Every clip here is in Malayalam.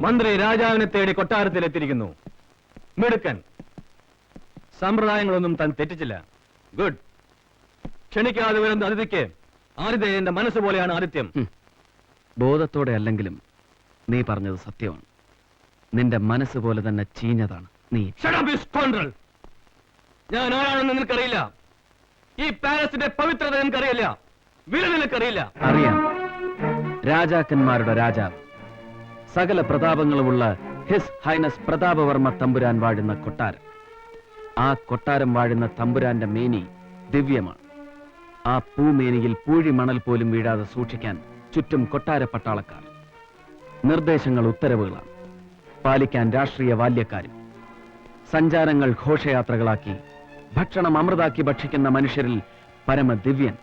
മന്ത്രി രാജാവിനെ തേടി കൊട്ടാരത്തിലെത്തിയിരിക്കുന്നു. മിടുക്കൻ. സമ്പ്രദായങ്ങളൊന്നും താൻ തെറ്റിച്ചില്ല. ഗുഡ്. ക്ഷണിക്കാതെ വരുന്ന അതിഥിക്ക് ആതിഥേയന്റെ മനസ്സ് പോലെയാണ് ആതിഥ്യം. ബോധത്തോടെ അല്ലെങ്കിലും നീ പറഞ്ഞത് സത്യമാണ്. നിന്റെ മനസ്സ് പോലെ തന്നെ ചീഞ്ഞതാണ് നീ. ഞാൻ ആരാണെന്ന് നിനക്കറിയില്ല. ഈ പാലസിന്റെ പവിത്രത നിനക്കറിയില്ല. വില നിനക്കറിയില്ല. അറിയാം. രാജാക്കന്മാരുടെ രാജാവ്, സകല പ്രതാപങ്ങളുമുള്ള ഹിസ് ഹൈനസ് പ്രതാപവർമ്മ തമ്പുരാൻ വാഴുന്ന കൊട്ടാരം. ആ കൊട്ടാരം വാഴുന്ന തമ്പുരാന്റെ മേനി ദിവ്യമാണ്. ആ പൂമേനിയിൽ പൂഴി മണൽ പോലും വീഴാതെ സൂക്ഷിക്കാൻ ചുറ്റും കൊട്ടാര പട്ടാളക്കാർ. നിർദ്ദേശങ്ങൾ ഉത്തരവുകളാണ്. പാലിക്കാൻ രാഷ്ട്രീയ ബാല്യക്കാരും. സഞ്ചാരങ്ങൾ ഘോഷയാത്രകളാക്കി, ഭക്ഷണം അമൃതാക്കി ഭക്ഷിക്കുന്ന മനുഷ്യരിൽ പരമദിവ്യൻ.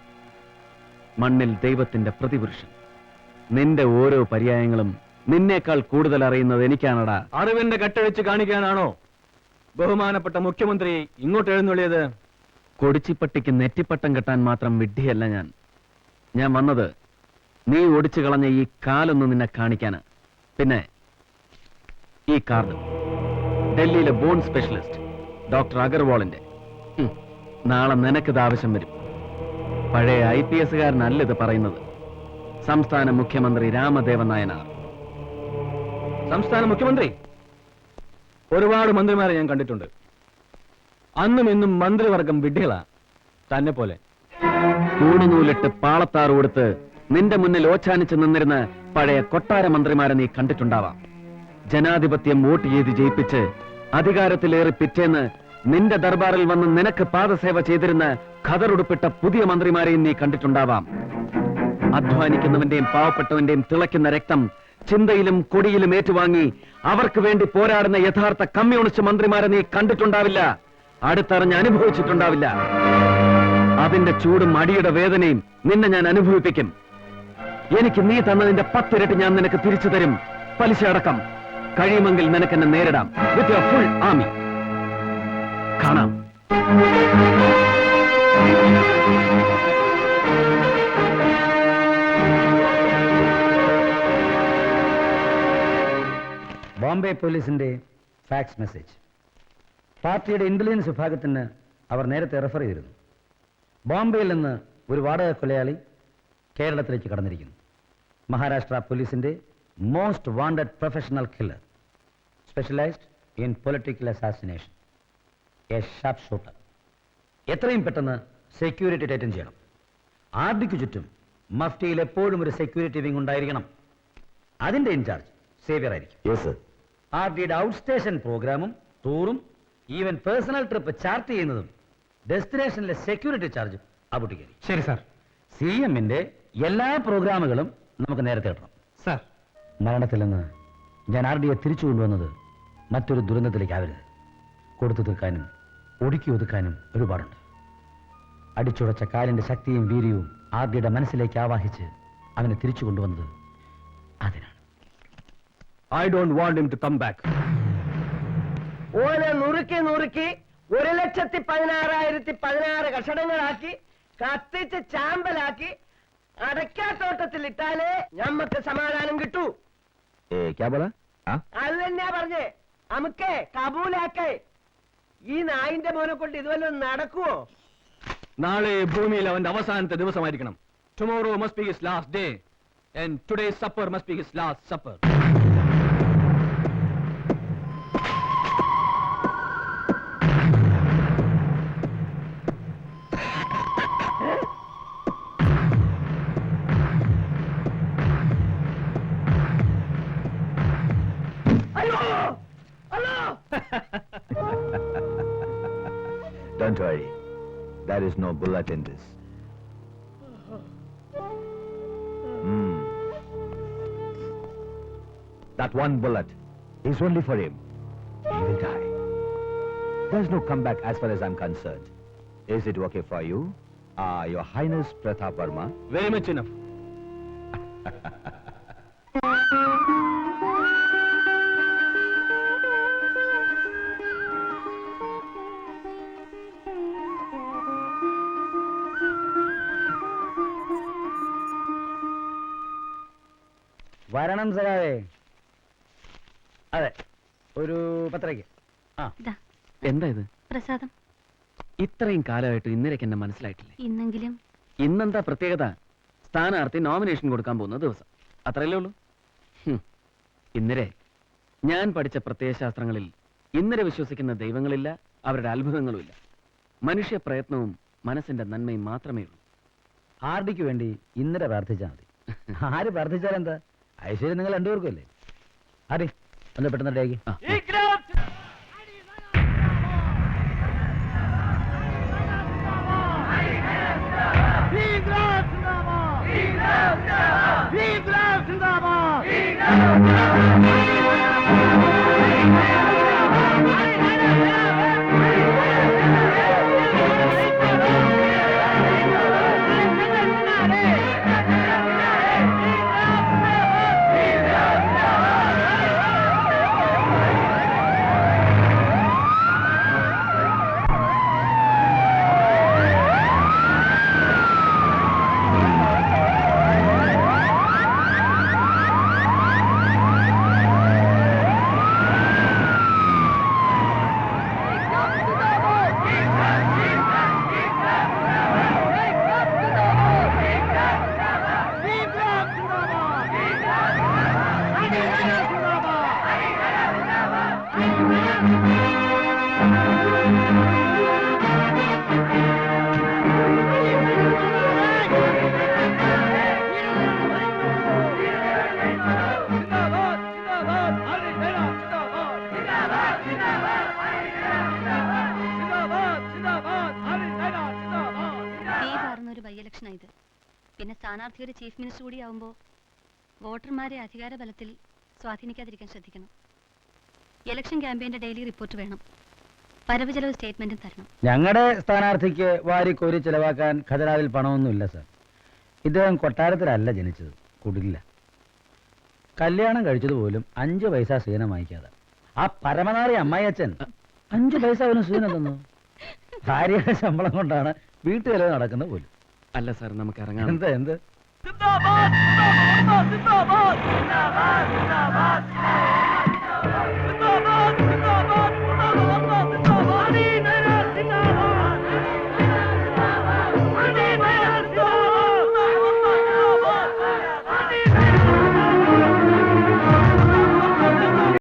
മണ്ണിൽ ദൈവത്തിന്റെ പ്രതിപുരുഷൻ. നിന്റെ ഓരോ പര്യായങ്ങളും നിന്നേക്കാൾ കൂടുതൽ അറിയുന്നത് എനിക്കാണടാ. അറിവിന്റെ കെട്ടഴിച്ച് കാണിക്കാനാണോ ബഹുമാനപ്പെട്ട മുഖ്യമന്ത്രി ഇങ്ങോട്ട് എഴുന്നള്ളിയത്? കൊടിച്ചിപ്പട്ടിക്ക് നെറ്റിപ്പട്ടം കെട്ടാൻ മാത്രം വിഡ്ഢിയല്ല ഞാൻ. ഞാൻ വന്നത് നീ ഒടിച്ചു കളഞ്ഞ ഈ കാലൊന്ന് നിന്നെ കാണിക്കാന്. പിന്നെ ഈ കാർഡ് ഡൽഹിയിലെ ബോൺ സ്പെഷ്യലിസ്റ്റ് ഡോക്ടർ അഗർവാളിന്റെ. നാളെ നിനക്കിത് ആവശ്യം വരും. പഴയ IPS കാരനല്ല ഇത് പറയുന്നത്. സംസ്ഥാന മുഖ്യമന്ത്രി രാമദേവൻ നായനാർ. സംസ്ഥാന മുഖ്യമന്ത്രി? ഒരുപാട് മന്ത്രിമാരെ ഞാൻ കണ്ടിട്ടുണ്ട്. അന്നും ഇന്നും മന്ത്രിവർഗം വിഡ്ഢികളാ, തന്നെ പോലെ. കൂണുനൂലിട്ട് പാളത്താറ് കൊടുത്ത് നിന്റെ മുന്നിൽ ഓച്ചാനിച്ച് നിന്നിരുന്ന പഴയ കൊട്ടാര മന്ത്രിമാരെ നീ കണ്ടിട്ടുണ്ടാവാം. ജനാധിപത്യം വോട്ട് ചെയ്ത് ജയിപ്പിച്ച് അധികാരത്തിലേറി പിറ്റേന്ന് നിന്റെ ദർബാറിൽ വന്ന് നിനക്ക് പാദസേവ ചെയ്തിരുന്ന ഖദറുടുപ്പിട്ട പുതിയ മന്ത്രിമാരെയും നീ കണ്ടിട്ടുണ്ടാവാം. അധ്വാനിക്കുന്നവന്റെയും പാവപ്പെട്ടവന്റെയും തിളയ്ക്കുന്ന രക്തം ചിന്തയിലും കൊടിയിലും ഏറ്റുവാങ്ങി അവർക്ക് വേണ്ടി പോരാടുന്ന യഥാർത്ഥ കമ്മ്യൂണിസ്റ്റ് മന്ത്രിമാരെ നീ കണ്ടിട്ടുണ്ടാവില്ല, അടുത്തറിഞ്ഞ് അനുഭവിച്ചിട്ടുണ്ടാവില്ല. അതിന്റെ ചൂടും അടിയുടെ വേദനയും നിന്നെ ഞാൻ അനുഭവിപ്പിക്കും. എനിക്ക് നീ തന്നതിന്റെ 10 ഇരട്ടി ഞാൻ നിനക്ക് തിരിച്ചു തരും, പലിശ അടക്കം. കഴിയുമെങ്കിൽ നിനക്കെന്നെ നേരിടാം വിത്ത് യുവർ ഫുൾ ആർമി. കാണാം. ബോംബെ പോലീസിന്റെ ഫാക്സ് മെസ്സേജ്. പാർട്ടിയുടെ ഇന്റലിജൻസ് വിഭാഗത്തിന് അവർ നേരത്തെ റെഫർ ചെയ്തിരുന്നു. ബോംബെയിൽ നിന്ന് ഒരു വാടക കൊലയാളി കേരളത്തിലേക്ക് കടന്നിരിക്കുന്നു. മഹാരാഷ്ട്ര പോലീസിന്റെ most wanted professional killer, specialised in political assassination, A sharp shooter. എത്രയും പെട്ടെന്ന് സെക്യൂരിറ്റി ടൈറ്റൻ ചെയ്യണം. ആർഡിക്ക് ചുറ്റും മഫ്റ്റിയിൽ എപ്പോഴും ഒരു സെക്യൂരിറ്റി വിംഗ് ഉണ്ടായിരിക്കണം. അതിന്റെ ഇൻചാർജ് സേവിയർ ആയിരിക്കും. ആർഡിയുടെ ഔട്ട് സ്റ്റേഷൻ പ്രോഗ്രാമും ടൂറും ഈവൻ പേഴ്സണൽ ട്രിപ്പ് ചാർട്ട് ചെയ്യുന്നതും ഡെസ്റ്റിനേഷനിലെ സെക്യൂരിറ്റി ചാർജും അബുട്ടിക്ക്. ശരി സാർ. CMന്റെ എല്ലാ പ്രോഗ്രാമുകളും നമുക്ക് നേരത്തെ കിട്ടണം സാർ. മരണത്തിൽ നിന്ന് ഞാൻ RDയെ തിരിച്ചു കൊണ്ടുവന്നത് മറ്റൊരു ദുരന്തത്തിലേക്കാവരുത്. കൊടുത്തു തീർക്കാനും ഒടുക്കി ഒതുക്കാനും ഒരുപാടുണ്ട്. അടിച്ചുടച്ച കാലിന്റെ ശക്തിയും വീര്യവും RDയുടെ മനസ്സിലേക്ക് ആവാഹിച്ച് അവനെ തിരിച്ചു കൊണ്ടുവന്നത് അതിനാണ്. I don't want him to come back. ഓനെ നുറുക്കി 1,16,16 കഷണങ്ങളാക്കി കത്തിച്ച് ചാമ്പലാക്കി അടയ്ക്കാത്തോട്ടത്തിൽ ഇട്ടാലേ ഞമ്മക്ക് സമാധാനം കിട്ടൂ. അല്ലെന്നാ പറഞ്ഞേ, അമുക്കേ കബൂലാക്കേ. ഈ നായിന്റെ മോനെ കൊണ്ട് ഇതുവല്ലോ നടക്കുവോ? നാളെ ഭൂമിയിൽ അവന്റെ അവസാനത്തെ ദിവസമായിരിക്കണം. Tomorrow must be his last day and today's supper must be his last supper. Don't worry. There is no bullet in this. That one bullet is only for him. He will die. There's no comeback as far as I'm concerned. Is it okay for you? Your Highness Pratap Verma? Very much enough. വരണം സഖാവേ. അതെ, ഒരു 10:30. ആ, ഇതാ എന്താ ഇത്? പ്രസാദം. ഇത്രയും കാലമായിട്ട് ഇന്നലേക്ക് എന്നെ മനസ്സിലായിട്ടില്ലേ? ഇന്നെങ്കിലും ഇന്നെന്താ പ്രത്യേകത? സ്ഥാനാർത്ഥി നോമിനേഷൻ കൊടുക്കാൻ പോകുന്ന ദിവസം, അത്രയല്ലേ ഉള്ളൂ. ഇന്നലെ ഞാൻ പഠിച്ച പ്രത്യയശാസ്ത്രങ്ങളിൽ ഇന്നലെ വിശ്വസിക്കുന്ന ദൈവങ്ങളില്ല, അവരുടെ അത്ഭുതങ്ങളുമില്ല. മനുഷ്യ പ്രയത്നവും മനസ്സിന്റെ നന്മയും മാത്രമേ ഉള്ളൂ. ആർഡിക്ക് വേണ്ടി ഇന്നലെ പ്രാർത്ഥിച്ചാൽ മതി. ആര് പ്രാർത്ഥിച്ചാലെന്താ? ഐശ്വര്യം നിങ്ങൾ രണ്ടുപേർക്കും അല്ലേ? ആര് ഒന്ന് പെട്ടെന്ന് റെഡിയാക്കി. ഒരു ബൈ ഇലക്ഷനായത്. പിന്നെ സ്ഥാനാർത്ഥി ഒരു ചീഫ് മിനിസ്റ്റർ കൂടി ആവുമ്പോൾ വോട്ടർമാരെ അധികാര ബലത്തിൽ സ്വാധീനിക്കാതിരിക്കാൻ ശ്രദ്ധിക്കണം. ഇലക്ഷൻ ക്യാമ്പയിന്റെ ഡെയിലി റിപ്പോർട്ട് വേണം. വരവ് ചെലവ് സ്റ്റേറ്റ്മെന്റും തരണം. ഞങ്ങളുടെ സ്ഥാനാർത്ഥിക്ക് വാരിക്കോരി ചെലവാക്കാൻ ഖജനാവിൽ പണമൊന്നുമില്ല സാർ. ഇദ്ദേഹം കൊട്ടാരത്തിലല്ല ജനിച്ചത്, കുടില്ല. കല്യാണം കഴിച്ചതുപോലും 5 പൈസ സീനം വാങ്ങിക്കാതെ. ആ പരമനാറി അമ്മായിയച്ഛൻ 5 പൈസ അവന് സീനം തന്നു. ഭാര്യയുടെ ശമ്പളം കൊണ്ടാണ് വീട്ടുചെലവ് നടക്കുന്നത് പോലും. അല്ല സാർ, നമുക്ക് ഇറങ്ങാം. എന്ത് സിന്ദാബാദ് സിന്ദാബാദ് സിന്ദാബാദ് സിന്ദാബാദ്